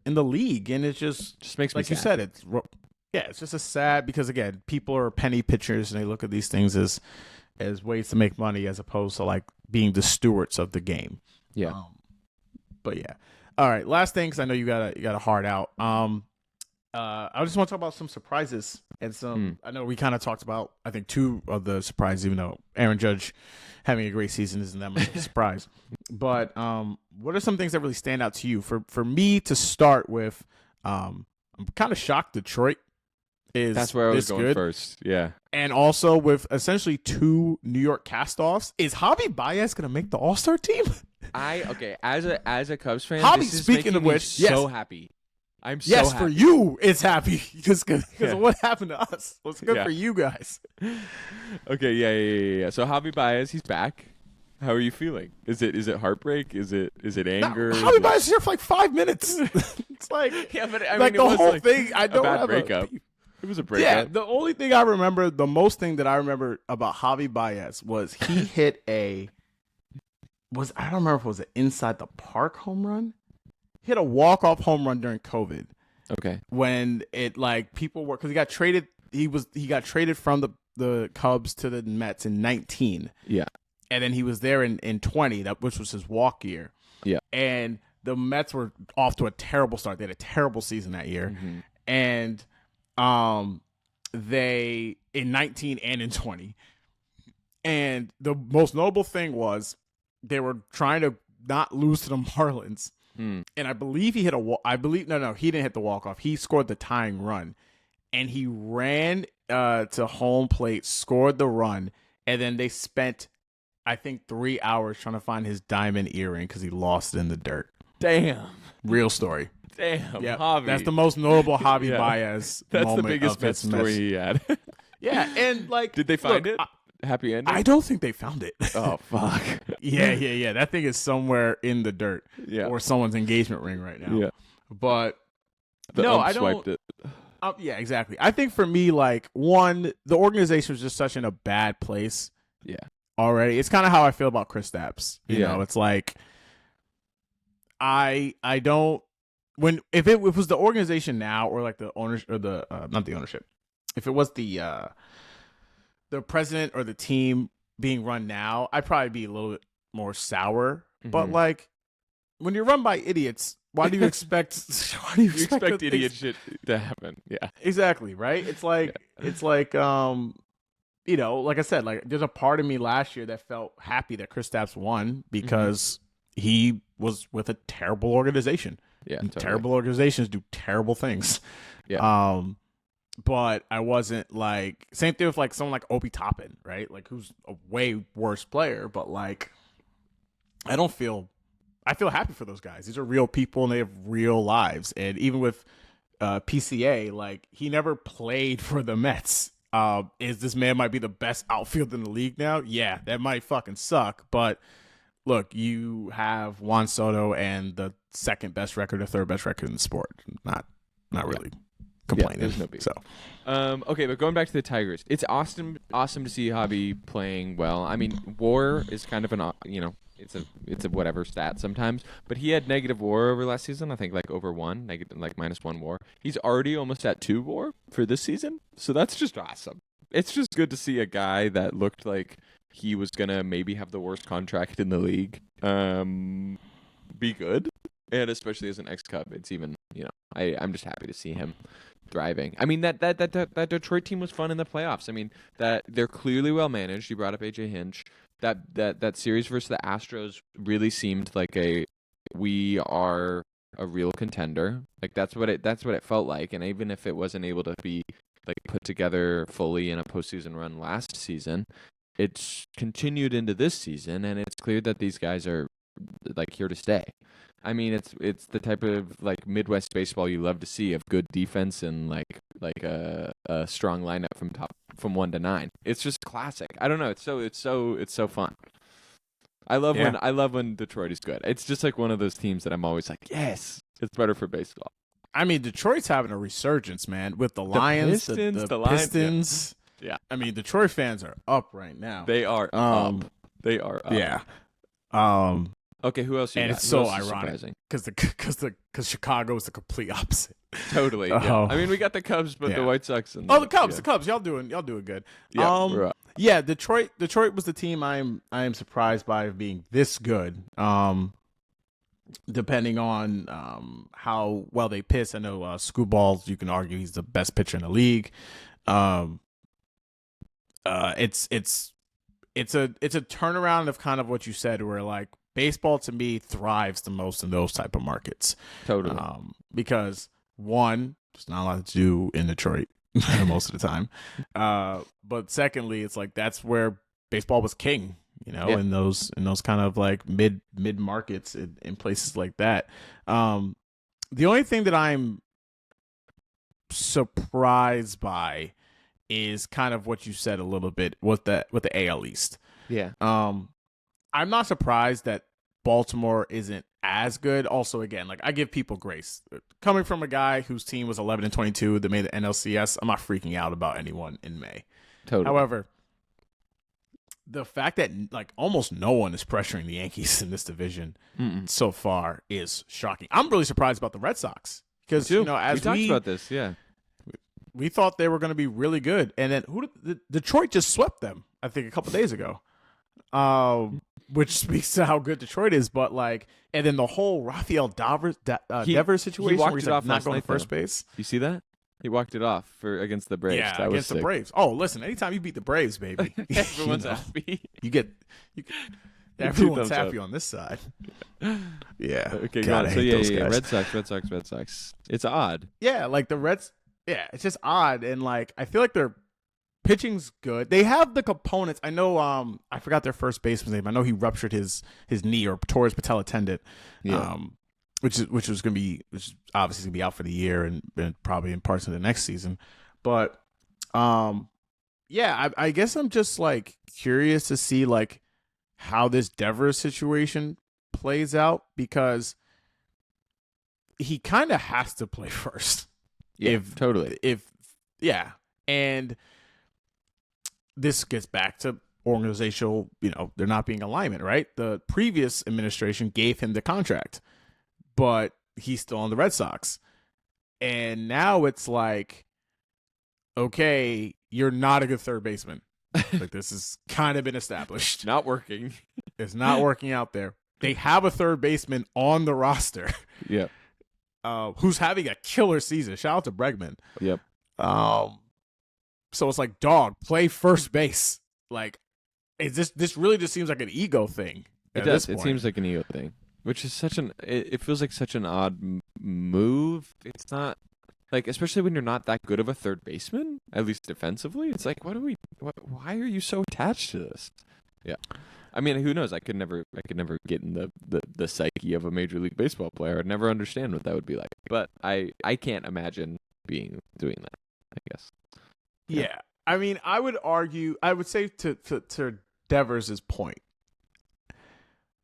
league, and it just makes me like sad. You said, it's just a sad, because again, people are penny pitchers and they look at these things as ways to make money as opposed to like being the stewards of the game. Yeah. But yeah. All right. Last thing, because I know you got a hard out. I just want to talk about some surprises and some. I know we kind of talked about, I think, two of the surprises, even though Aaron Judge having a great season isn't that much of a surprise. But what are some things that really stand out to you? For me to start with, I'm kind of shocked Detroit is that's where I was going good. First. Yeah, and also with essentially two New York castoffs, is Javi Baez going to make the All-Star team? As a Cubs fan, Javi, this is speaking of which, so happy. I'm so happy. For you, it's happy because of what happened to us. Well, it's good for you guys. Okay, yeah. So Javi Baez, he's back. How are you feeling? Is it heartbreak? Is it anger? Javi Baez is here for like 5 minutes. It's like, yeah, but I mean, like it the was whole like thing. I don't a bad have breakup. It was a breakup. Yeah, the only thing I remember, the most thing that I remember about Javi Baez was he hit I don't remember if it was an inside the park home run. He hit a walk-off home run during COVID. Okay. When it people were, because he got traded, he got traded from the Cubs to the Mets in 19. Yeah. And then he was there in 20, which was his walk year. Yeah. And the Mets were off to a terrible start. They had a terrible season that year. Mm-hmm. And they in 19 and in 20. And the most notable thing was they were trying to not lose to the Marlins. And I believe he hit he didn't hit the walk-off. He scored the tying run. And he ran to home plate, scored the run, and then they spent, I think, 3 hours trying to find his diamond earring because he lost it in the dirt. Damn. Real story. Damn. Yeah, Javi. that's the most notable Javi Yeah. Baez That's moment the biggest of Met his story he had. Yeah, and did they find look, it? Happy ending? I don't think they found it. Oh, fuck. Yeah. That thing is somewhere in the dirt. Yeah. Or someone's engagement ring right now. Yeah. But The no, ump I don't. swiped it. Yeah, exactly. I think for me, one, the organization was just such in a bad place. Yeah. Already, it's kind of how I feel about Chris Stapps. You know, it's like I don't if it was the organization now or the ownership or the not the ownership, if it was the president or the team being run now, I'd probably be a little bit more sour. Mm-hmm. But when you're run by idiots, why do you expect? You expect idiot shit to happen? Yeah, exactly. Right? It's like like I said, there's a part of me last year that felt happy that Chris Stapps won because he was with a terrible organization. Yeah, and totally. Terrible organizations do terrible things. Yeah. But I wasn't same thing with someone like Obi Toppin, right? Who's a way worse player, but I feel happy for those guys. These are real people and they have real lives. And even with PCA, he never played for the Mets. Is this man might be the best outfielder in the league now? Yeah, that might fucking suck. But look, you have Juan Soto and the second best record or third best record in the sport. Not really complaining. There's no beef. So, okay, but going back to the Tigers, it's awesome to see Javi playing well. I mean, WAR is kind of it's a whatever stat sometimes, but he had negative WAR over last season. I think over one, negative -1 WAR. He's already almost at 2 WAR for this season, so that's just awesome. It's just good to see a guy that looked like he was gonna maybe have the worst contract in the league be good, and especially as an ex-Cub, it's even I'm just happy to see him thriving. I mean that Detroit team was fun in the playoffs. I mean that they're clearly well managed. You brought up AJ Hinch. That series versus the Astros really seemed like we are a real contender. That's what it felt like. And even if it wasn't able to be put together fully in a postseason run last season, it's continued into this season, and it's clear that these guys are here to stay. I mean, it's the type of Midwest baseball you love to see, of good defense and a strong lineup from 1 to 9. It's just classic. I don't know. It's so fun. I love when Detroit is good. It's just one of those teams that I'm always yes, it's better for baseball. I mean, Detroit's having a resurgence, man, with the Lions, the Pistons. Yeah. I mean, Detroit fans are up right now. They are up. They are up. Yeah. Okay, who else? And it's so ironic because Chicago is the complete opposite. Totally. Yeah. I mean, we got the Cubs, but the White Sox and the Cubs, y'all doing good. Yeah, we're up. Yeah, Detroit was the team I am surprised by being this good. Depending on how well they pitch, I know Screwballs, you can argue he's the best pitcher in the league. It's a turnaround of kind of what you said, where baseball to me thrives the most in those type of markets. Totally. Because one, there's not a lot to do in Detroit most of the time. But secondly, it's that's where baseball was king, in those kind of mid markets in places like that. The only thing that I'm surprised by is kind of what you said a little bit with the AL East. Yeah. I'm not surprised that Baltimore isn't as good. Also, again, like I give people grace. Coming from a guy whose team was 11-22 that made the NLCS, I'm not freaking out about anyone in May. Totally. However, the fact that like almost no one is pressuring the Yankees in this division so far is shocking. I'm really surprised about the Red Sox because as we talked about this, we thought they were going to be really good, and then Detroit just swept them. I think a couple days ago, which speaks to how good Detroit is. But and then the whole Rafael Devers situation where he's not going to first base. You see that? He walked it off against the Braves. Yeah, that against the Braves. Oh, listen, anytime you beat the Braves, baby, everyone's happy. Everyone's happy on this side. Yeah. Okay, got it. So Red Sox. It's odd. Yeah, like the Reds. Yeah, it's just odd, and I feel like their pitching's good. They have the components. I know. I forgot their first baseman's name. I know he ruptured his knee or tore his patella tendon. Yeah. Which is obviously gonna be out for the year and probably in parts of the next season. But I guess I'm just curious to see how this Devers situation plays out because he kind of has to play first. Yeah, totally. And this gets back to organizational, there not being alignment, right? The previous administration gave him the contract, but he's still on the Red Sox. And now it's okay, you're not a good third baseman. This has kind of been established. Not working. It's not working out there. They have a third baseman on the roster. Yeah. Who's having a killer season. Shout out to Bregman. Yep. So it's dog, play first base. This really just seems like an ego thing. It does. It seems like an ego thing, which is it feels like such an odd move. It's not especially when you're not that good of a third baseman, at least defensively. It's why are you so attached to this? Yeah. I mean, who knows? I could never get in the psyche of a Major League Baseball player. I'd never understand what that would be like. But I can't imagine doing that, I guess. Yeah. I mean, I would say to Devers' point,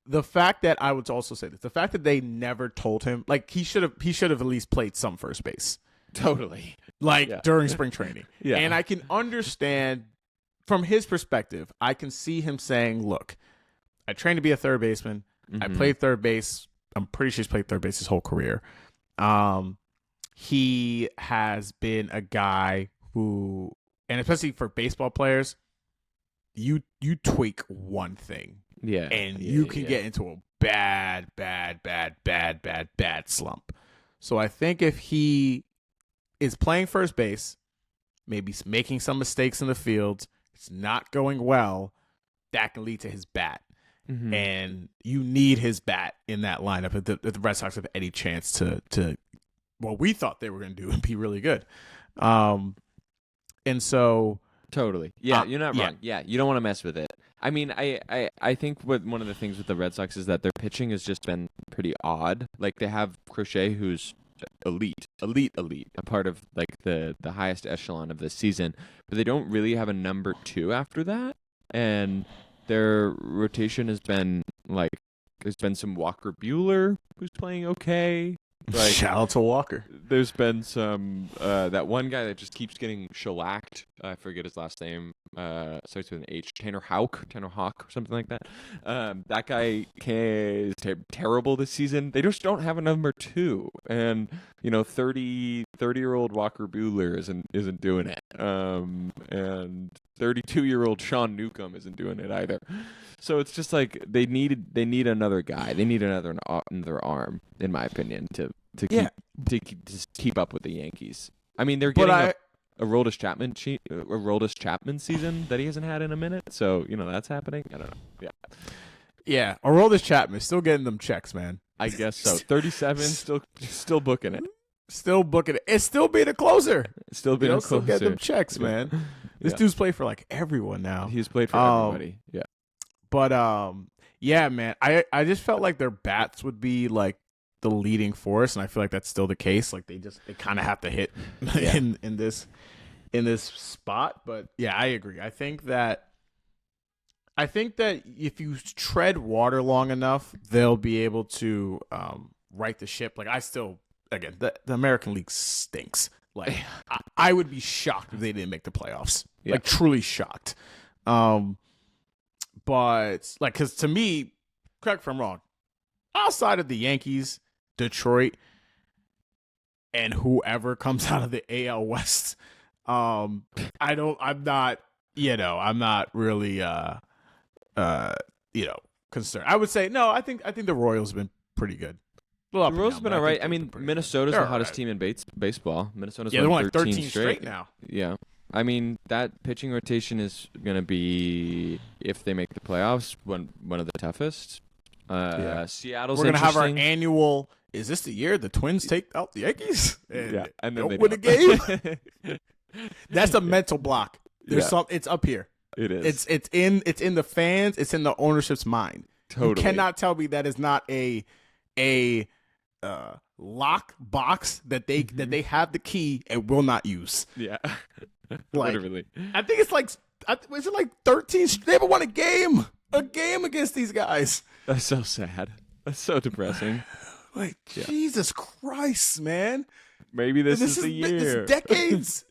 the fact that I would also say this, the fact that they never told him, he should have at least played some first base. Totally. During spring training. Yeah. And I can understand from his perspective, I can see him saying, look, I trained to be a third baseman. Mm-hmm. I played third base. I'm pretty sure he's played third base his whole career. He has been a guy who, and especially for baseball players, you tweak one thing. Yeah. And you can get into a bad slump. So I think if he is playing first base, maybe making some mistakes in the field, it's not going well, that can lead to his bat. Mm-hmm. And you need his bat in that lineup if the Red Sox have any chance to what we thought they were going to do and be really good. And so totally. Yeah, you're not wrong. Yeah, you don't want to mess with it. I mean, I think one of the things with the Red Sox is that their pitching has just been pretty odd. They have Crochet, who's elite, a part of the highest echelon of this season, but they don't really have a number two after that. And their rotation has been there's been some Walker Buehler who's playing okay. Shout out to Walker. There's been some that one guy that just keeps getting shellacked. I forget his last name. Starts with an H. Tanner Houck, or something like that. That guy is terrible this season. They just don't have a number two, and 30-year-old Walker Buehler isn't doing it. And 32-year-old Sean Newcomb isn't doing it either. So it's just they need another guy. They need another arm, in my opinion, to keep up with the Yankees. I mean, they're getting a Aroldis Chapman season that he hasn't had in a minute. So that's happening. I don't know. Yeah. Aroldis Chapman still getting them checks, man. I guess so. 37, still booking it. Still booking it. It's still being a closer. Still being a closer. Still getting them checks, man. This dude's played for everyone now. He's played for everybody. Yeah. But yeah, man. I just felt like their bats would be the leading force, and I feel like that's still the case. They kind of have to hit in this spot. But yeah, I agree. I think that I think that if you tread water long enough, they'll be able to right the ship. Like again, the American League stinks. Like I would be shocked if they didn't make the playoffs. Yeah. Like truly shocked. But like, because to me, correct if I'm wrong, outside of the Yankees, Detroit, and whoever comes out of the AL West, I'm not really concerned. I would say no. I think the Royals have been pretty good. The Royals have been all right. I mean, Minnesota's the hottest team in baseball. Minnesota's they're won like 13 straight now. Yeah. I mean, that pitching rotation is going to be, if they make the playoffs, one of the toughest. Seattle's We're going to have our interesting. annual, is this the year the Twins take out the Yankees? And and then don't they win a game? That's a mental block. It's up here. It is. It's in the fans, it's in the ownership's mind. Totally. You cannot tell me that is not a lock box that they have the key and will not use. Yeah. Like, literally. I think it's like, is it like 13? They haven't won a game against these guys. That's so sad. That's so depressing. Like, Jesus Christ, man. Maybe this is the year. This is decades.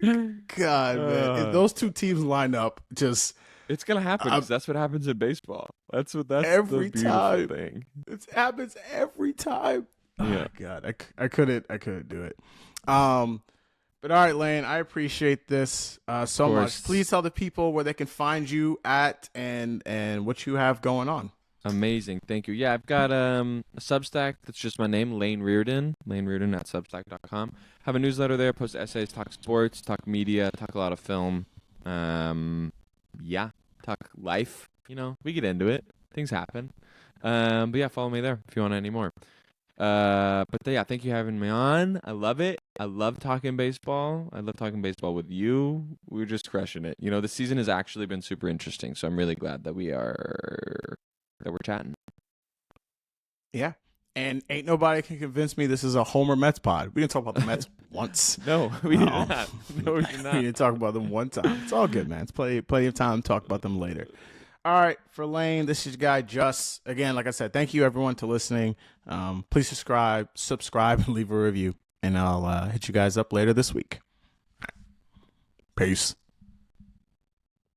God, man. If those two teams line up, just... It's going to happen because that's what happens in baseball. That's every the beautiful time. thing. It happens every time. Yeah. Oh, God, I couldn't do it. But all right, Lane, I appreciate this so much. Please tell the people where they can find you at and what you have going on. Amazing. Thank you. Yeah, I've got a Substack that's just my name, Lane Riordan, laneriordan@substack.com. Have a newsletter there, post essays, talk sports, talk media, talk a lot of film. Talk life. We get into it. Things happen. But yeah, follow me there if you want any more. But yeah, thank you for having me on. I love it. I love talking baseball. I love talking baseball with you. We're just crushing it. The season has actually been super interesting, so I'm really glad that we're chatting. Yeah. And ain't nobody can convince me this is a Homer Mets pod. We didn't talk about the Mets once. No, we did not. No, we did not. We didn't talk about them one time. It's all good, man. It's plenty of time to talk about them later. All right, for Lane, this is your guy, Just. Again, like I said, thank you, everyone, to listening. Please subscribe, and leave a review. And I'll hit you guys up later this week. Peace.